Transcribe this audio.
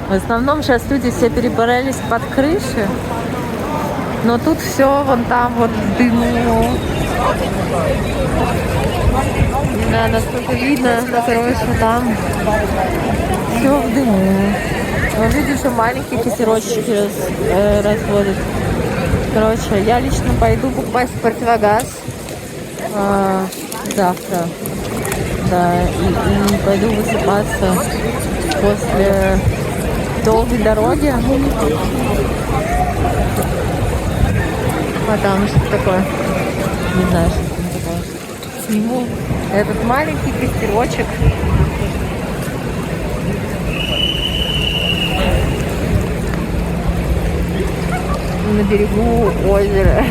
В основном сейчас люди все перебрались под крыши. Но тут все вон там вот в дыму. Не знаю, насколько видно, но, короче, там все в дыму. Но люди еще маленькие кассировщики разводят. Короче, я лично пойду покупать противогаз завтра. Да, и пойду высыпаться после долгой дороги. А там что такое? Не знаю, что там такое. Сниму этот маленький костерочек. На берегу озера.